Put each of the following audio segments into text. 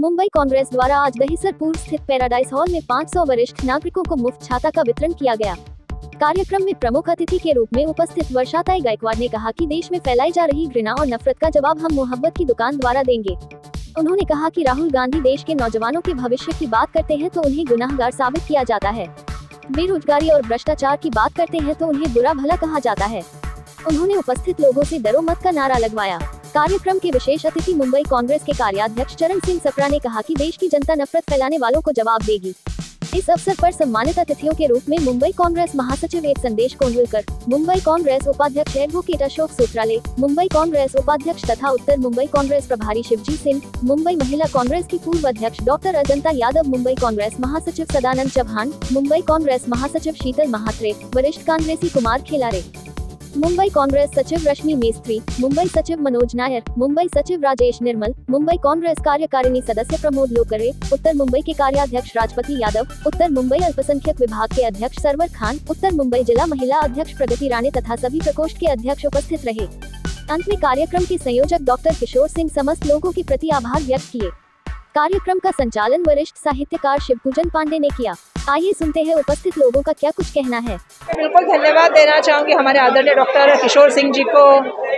मुंबई कांग्रेस द्वारा आज दहिसरपुर स्थित पैराडाइज हॉल में 500 वरिष्ठ नागरिकों को मुफ्त छाता का वितरण किया गया। कार्यक्रम में प्रमुख अतिथि के रूप में उपस्थित वर्षाताई गायकवाड़ ने कहा कि देश में फैलाई जा रही घृणा और नफरत का जवाब हम मोहब्बत की दुकान द्वारा देंगे। उन्होंने कहा कि राहुल गांधी देश के नौजवानों के भविष्य की बात करते हैं तो उन्हें गुनाहगार साबित किया जाता है, बेरोजगारी और भ्रष्टाचार की बात करते हैं तो उन्हें बुरा भला कहा जाता है। उन्होंने उपस्थित लोगों से डरो मत का नारा लगवाया। कार्यक्रम के विशेष अतिथि मुंबई कांग्रेस के कार्याध्यक्ष चरण सिंह सप्रा ने कहा कि देश की जनता नफरत फैलाने वालों को जवाब देगी। इस अवसर पर सम्मानित अतिथियों के रूप में मुंबई कांग्रेस महासचिव एड संदेश कोंडविलकर, मुंबई कांग्रेस उपाध्यक्ष एडवोकेट अशोक सूत्राले, मुंबई कांग्रेस उपाध्यक्ष तथा उत्तर मुंबई कांग्रेस प्रभारी शिवजी सिंह, मुंबई महिला कांग्रेस की पूर्व अध्यक्ष डॉक्टर अजंता यादव, मुंबई कांग्रेस महासचिव सदानंद चौहान, मुंबई कांग्रेस महासचिव शीतल महात्रे, वरिष्ठ कांग्रेसी कुमार खिलारे, मुंबई कांग्रेस सचिव रश्मि मेस्त्री, मुंबई सचिव मनोज नायर, मुंबई सचिव राजेश निर्मल, मुंबई कांग्रेस कार्यकारिणी सदस्य प्रमोद लोकरे, उत्तर मुंबई के कार्याध्यक्ष राजपति यादव, उत्तर मुंबई अल्पसंख्यक विभाग के अध्यक्ष सरवर खान, उत्तर मुंबई जिला महिला अध्यक्ष प्रगति राणे तथा सभी प्रकोष्ठ के अध्यक्ष उपस्थित रहे। अंत में कार्यक्रम के संयोजक डॉक्टर किशोर सिंह समस्त लोगों के प्रति आभार व्यक्त किए। कार्यक्रम का संचालन वरिष्ठ साहित्यकार शिवपूजन पांडे ने किया। आइए सुनते हैं उपस्थित लोगों का क्या कुछ कहना है। बिल्कुल धन्यवाद देना चाहूँगी हमारे आदरणीय डॉक्टर किशोर सिंह जी को,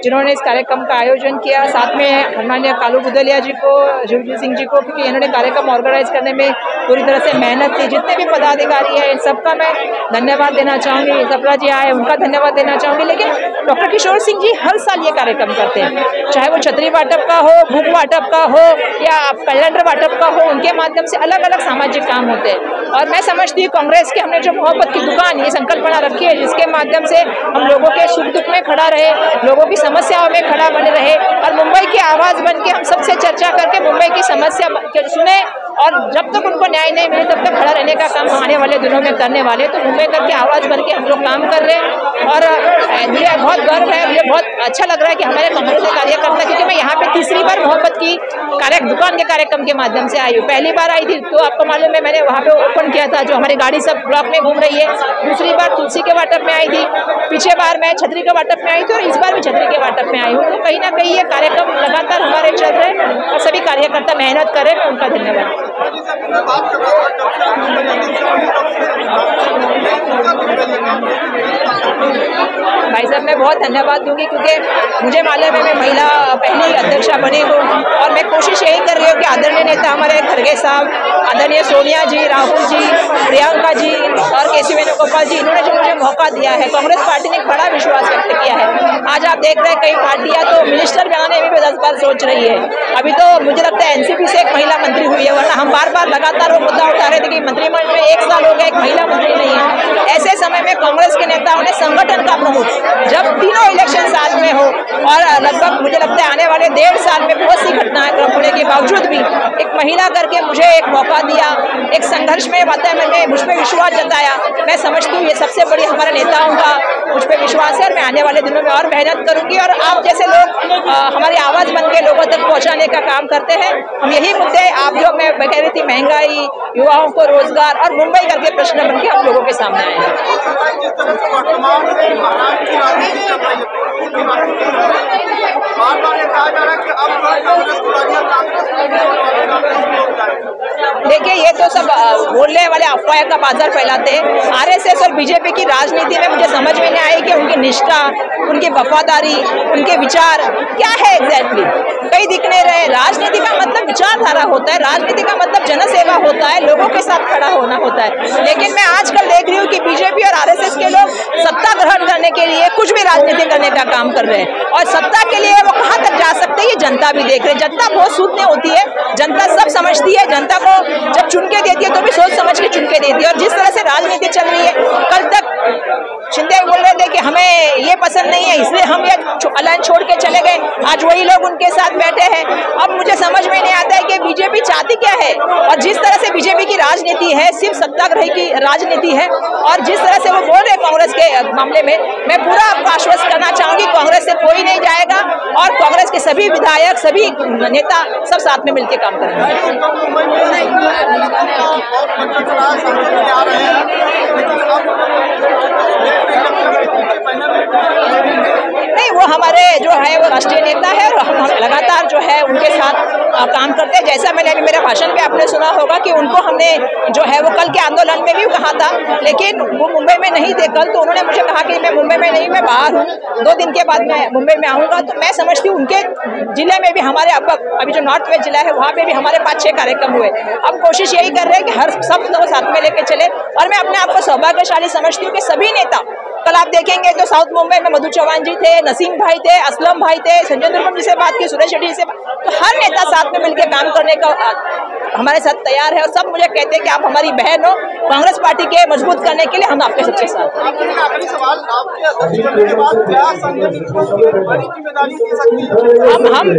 जिन्होंने इस कार्यक्रम का आयोजन किया, साथ में सम्मान्य कालू बुदलिया जी को, शिवजी सिंह जी को, क्योंकि इन्होंने कार्यक्रम ऑर्गेनाइज करने में पूरी तरह से मेहनत की। जितने भी पदाधिकारी हैं इन सबका मैं धन्यवाद देना चाहूँगी। सप्रा जी आए उनका धन्यवाद देना चाहूँगी। लेकिन डॉक्टर किशोर सिंह जी हर साल ये कार्यक्रम करते हैं, चाहे वो छतरी वाटप का हो, भूख वाटप का हो या कैलेंडर वाटप का हो, उनके माध्यम से अलग अलग सामाजिक काम होते हैं। और मैं समझती हूँ कांग्रेस के हमने जो मोहब्बत की दुकान ये संकल्पना रखी है, जिसके माध्यम से हम लोगों के सुख दुख में खड़ा रहे, लोगों की समस्याओं में खड़ा बने रहे और मुंबई की आवाज बन के हम सबसे चर्चा करके मुंबई की समस्या सुने और जब तक उनको न्याय नहीं मिले तब तक खड़ा रहने का काम आने वाले दिनों में करने वाले। तो मुंबई करके आवाज बन के हम लोग काम कर रहे हैं और मुझे बहुत गर्व है, मुझे बहुत अच्छा लग रहा है कि हमारे कांग्रेस के कार्यकर्ता, क्योंकि मैं यहाँ पे तीसरी बार मोहब्बत की दुकान के कार्यक्रम के माध्यम से आई हूँ। पहली बार आई थी तो आपको मालूम है मैंने वहाँ पे ओपन किया था, जो हमारी गाड़ी सब ब्लॉक में घूम रही है। दूसरी बार तुलसी के वाटप में आई थी, पीछे बार मैं छतरी के वाटप में आई थी और इस बार भी छतरी के वाटप में आई हूँ। तो कहीं ना कहीं ये कार्यक्रम लगातार हमारे चल रहे हैं और सभी कार्यकर्ता मेहनत करें, मैं उनका धन्यवाद। भाई साहब मैं बहुत धन्यवाद दूंगी, क्योंकि मुझे मालूम है मैं महिला पहली अध्यक्षा बनी हूँ और मैं कोशिश यही कर रही हूँ कि आदरणीय नेता हमारे खड़गे साहब, आदरणीय सोनिया जी, राहुल जी, प्रियंका जी और केसी वेणुगोपाल जी, इन्होंने जो मुझे मौका दिया है, कांग्रेस पार्टी ने बड़ा विश्वास व्यक्त किया है। आज आप देख रहे हैं कई पार्टियां तो मिनिस्टर बनाने में भी 10 बार सोच रही है। अभी तो मुझे लगता है एनसीपी से एक महिला मंत्री हुई है, वरना हम बार बार लगातार वो मुद्दा उठा रहे थे कि मंत्रिमंडल में 1 साल हो गया एक महिला मंत्री नहीं है। ऐसे समय में कांग्रेस के नेताओं ने संगठन का प्रमुख, जब तीनों इलेक्शन साथ में हो और लगभग मुझे लगता है आने वाले 1.5 साल में बहुत सी घटनाएं होने के बावजूद भी एक महिला करके मुझे एक मौका दिया, एक संघर्ष में वातावरण में मुझ पर विश्वास जताया। मैं समझती हूँ ये सबसे बड़ी हमारे नेताओं का मुझ पर विश्वास है और मैं आने वाले दिनों में और मेहनत करूंगी। और आप जैसे लोग हमारी आवाज बन के लोगों तक पहुंचाने का काम करते हैं। हम यही मुद्दे आप जो मैं कह रही थी, महंगाई, युवाओं को रोजगार और मुंबई करके प्रश्न बन के हम लोगों के सामने आए हैं। देखिए ये तो सब बोलने वाले अफवाह का बाजार फैलाते हैं। आरएसएस और बीजेपी की राजनीति में मुझे समझ में नहीं आई कि उनकी निष्ठा, उनकी वफादारी, उनके विचार क्या है एग्जैक्टली, कहीं दिख नहीं रहे। राजनीति का मतलब विचारधारा होता है, राजनीति का मतलब जनसेवा होता है, लोगों के साथ खड़ा होना होता है। लेकिन मैं आजकल देख रही हूँ कि बीजेपी और आरएसएस के लोग सत्ता ग्रहण करने के लिए कुछ भी राजनीति करने का काम कर रहे हैं और सत्ता के लिए वो कहाँ तक जा सकते हैं ये जनता भी देख रहे हैं। जनता बहुत सूझने होती है, जनता सब समझती है, जनता को जब चुन के देती है तो भी सोच समझ के चुन के देती है। और जिस तरह से राजनीति चल रही है, कल तक शिंदे बोल रहे थे कि हमें ये पसंद नहीं है इसलिए हम ये अलायंस छोड़ के चले गए, आज वही लोग उनके साथ बैठे हैं। अब मुझे समझ में नहीं आता है कि बीजेपी चाहती क्या है। और जिस तरह से बीजेपी की राजनीति है सिर्फ सत्याग्रह की राजनीति है और जिस तरह से वो बोल रहे हैं कांग्रेस के मामले में, मैं पूरा आपको आश्वस्त करना चाहूंगी कांग्रेस से कोई नहीं जाएगा और कांग्रेस के सभी विधायक, सभी नेता सब साथ में मिलकर काम करेंगे। नहीं, वो हमारे जो है वो राष्ट्रीय नेता है और हम लगातार जो है उनके साथ काम करते हैं। जैसा मैंने अभी मेरे भाषण में आपने सुना होगा कि उनको हमने जो है वो कल के आंदोलन में भी कहा था, लेकिन वो मुंबई में नहीं थे कल, तो उन्होंने मुझे कहा कि मैं मुंबई में नहीं, मैं बाहर हूँ, 2 दिन के बाद मैं मुंबई में आऊँगा। तो मैं समझती हूँ उनके जिले में भी, हमारे अभी जो नॉर्थ वेस्ट जिला है वहाँ पे भी हमारे 5-6 कार्यक्रम हुए। अब कोशिश यही कर रहे हैं कि हर सब लोग साथ में लेके चले, और मैं अपने आप को सौभाग्यशाली समझती हूँ कि सभी नेता, कल आप देखेंगे तो साउथ मुंबई में मधु चौहान जी थे, नसीम भाई थे, असलम भाई थे, संजय दुर्गम जी से बात की, सुरेश शेट्टी जी से, तो हर नेता साथ में मिलकर काम करने का हमारे साथ तैयार है। और सब मुझे कहते हैं कि आप हमारी बहन हो, कांग्रेस पार्टी के मजबूत करने के लिए हम आपके सबके साथ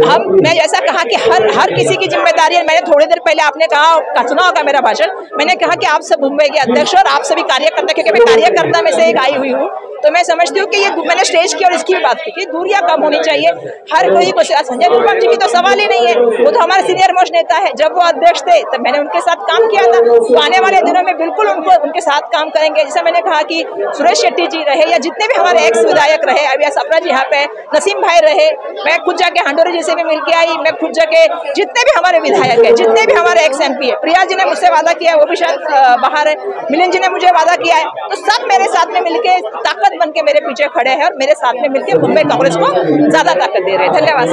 हम मैं जैसा कहा कि हर किसी की जिम्मेदारी है। मैंने थोड़ी देर पहले आपने कहा, सुना होगा मेरा भाषण, मैंने कहा कि आप सब मुंबई के अध्यक्ष और आप सभी कार्यकर्ता, क्योंकि मैं कार्यकर्ता में से एक आई हुई हूँ, तो मैं समझती हूँ कि ये मैंने स्टेज की और इसकी भी बात की कि दूरियां कम होनी चाहिए। हर कोई को, संजय दुर्गम जी की तो सवाल ही नहीं है, वो तो हमारे सीनियर मोस्ट नेता है। जब वो अध्यक्ष थे तब मैंने उनके साथ काम किया था, तो आने वाले दिनों में बिल्कुल उनके साथ काम करेंगे। जैसा मैंने कहा कि सुरेश शेट्टी जी रहे या जितने भी हमारे एक्स विधायक रहे, अभी सपना जी यहाँ पे, नसीम भाई रहे, मैं खुद जाके हंडोरी जी से भी मिल के आई, मैं खुद जाके जितने भी हमारे विधायक है, जितने भी हमारे एक्स MP है, प्रिया जी ने मुझसे वादा किया, वो भी शायद बाहर है, मिलिंद जी ने मुझे वादा किया है, तो सब मेरे साथ में मिलके ताकत बन के मेरे पीछे खड़े हैं और मेरे साथ में मिलकर मुंबई कांग्रेस को ज्यादा ताकत दे रहे हैं। धन्यवाद।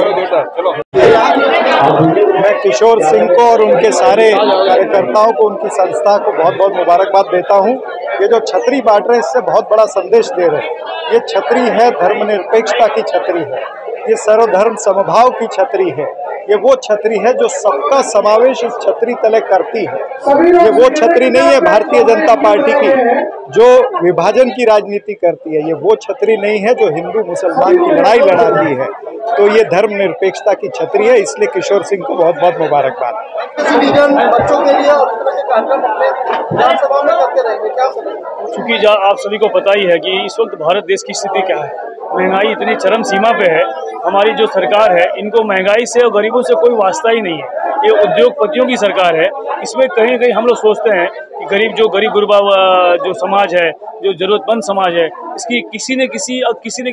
मैं किशोर सिंह को और उनके सारे कार्यकर्ताओं को, उनकी संस्था को बहुत बहुत मुबारकबाद देता हूं। ये जो छतरी बांट रहे हैं इससे बहुत बड़ा संदेश दे रहे हैं। ये छतरी है, धर्मनिरपेक्षता की छतरी है, ये सर्वधर्म समभाव की छतरी है, ये वो छतरी है जो सबका समावेश इस छतरी तले करती है। ये वो छतरी नहीं है भारतीय जनता पार्टी की जो विभाजन की राजनीति करती है, ये वो छतरी नहीं है जो हिंदू मुसलमान की लड़ाई लड़ाती है। तो ये धर्मनिरपेक्षता की छतरी है, इसलिए किशोर सिंह को बहुत बहुत मुबारकबाद। बच्चों के लिए चूँकि आप सभी को पता ही है कि इस वक्त भारत देश की स्थिति क्या है, महंगाई इतनी चरम सीमा पे है। हमारी जो सरकार है, इनको महंगाई से और गरीबों से कोई वास्ता ही नहीं है। ये उद्योगपतियों की सरकार है। इसमें कहीं कहीं हम लोग सोचते हैं कि गरीब गुरबा जो समाज है, जो जरूरतमंद समाज है, इसकी किसी न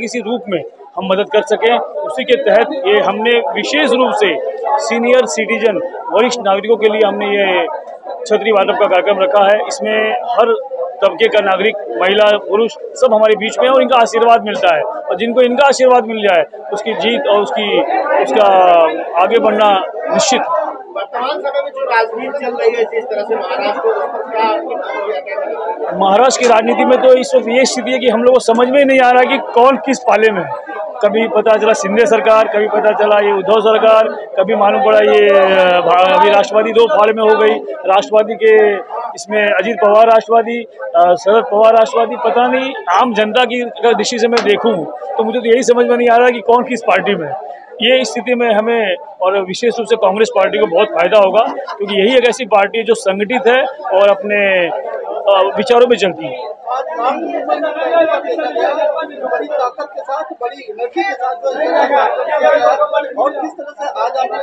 किसी रूप में हम मदद कर सकें। उसी के तहत ये हमने विशेष रूप से सीनियर सिटीजन, वरिष्ठ नागरिकों के लिए हमने ये छतरी वाटप का कार्यक्रम रखा है। इसमें हर तबके का नागरिक, महिला, पुरुष सब हमारे बीच में है और इनका आशीर्वाद मिलता है। और जिनको इनका आशीर्वाद मिल जाए उसकी जीत और उसका आगे बढ़ना निश्चित है। वर्तमान समय में जो राजनीति चल रही है, जिस तरह से महाराष्ट्र की राजनीति में तो इस वक्त ये स्थिति है कि हम लोग को समझ में नहीं आ रहा कि कौन किस पाले में है। कभी पता चला शिंदे सरकार, कभी पता चला ये उद्धव सरकार, कभी मालूम पड़ा ये अभी राष्ट्रवादी 2 फाले में हो गई। राष्ट्रवादी के इसमें अजीत पवार राष्ट्रवादी, शरद पवार राष्ट्रवादी, पता नहीं। आम जनता की अगर दृष्टि से मैं देखूं तो मुझे तो यही समझ में नहीं आ रहा कि कौन किस पार्टी में है। ये स्थिति में हमें और विशेष रूप से कांग्रेस पार्टी को बहुत फायदा होगा, क्योंकि यही एक ऐसी पार्टी है जो संगठित है और अपने विचारों में चलती है। बड़ी ताकत के साथ, बड़ी एनर्जी के साथ और किस तरह से आज आपने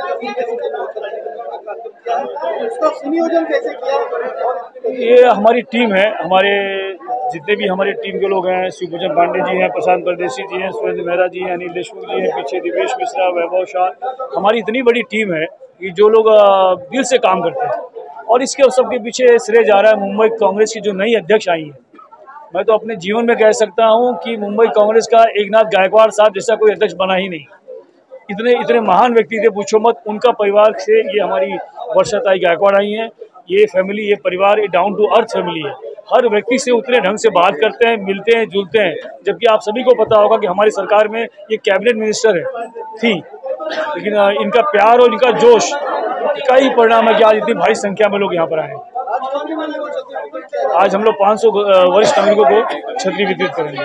उसका संयोजन कैसे किया? ये हमारी टीम है, हमारे जितने भी हमारे टीम के लोग हैं, शिवभूषण पांडे जी हैं, प्रशांत परदेशी जी हैं, सुरेंद्र मेहरा जी हैं, अनिल देशमुख जी हैं, पीछे दिवेश मिश्रा, वैभव शाह, हमारी इतनी बड़ी टीम है कि जो लोग दिल से काम करते हैं। और इसके सबके पीछे श्रेय जा रहा है मुंबई कांग्रेस की जो नई अध्यक्ष आई है। मैं तो अपने जीवन में कह सकता हूं कि मुंबई कांग्रेस का एकनाथ गायकवाड़ साहब जैसा कोई अध्यक्ष बना ही नहीं। इतने महान व्यक्ति थे, पूछो मत। उनका परिवार से ये हमारी वर्षाताई गायकवाड़ आई हैं। ये फैमिली, ये परिवार, ये डाउन टू अर्थ फैमिली है। हर व्यक्ति से उतने ढंग से बात करते हैं, मिलते हैं, जुलते हैं। जबकि आप सभी को पता होगा कि हमारी सरकार में ये कैबिनेट मिनिस्टर थी, लेकिन इनका प्यार और इनका जोश का ही परिणाम है कि आज इतनी भारी संख्या में लोग यहाँ पर आए हैं। आज हम लोग 500 वरिष्ठ नागरिकों को छतरी वितरित करेंगे।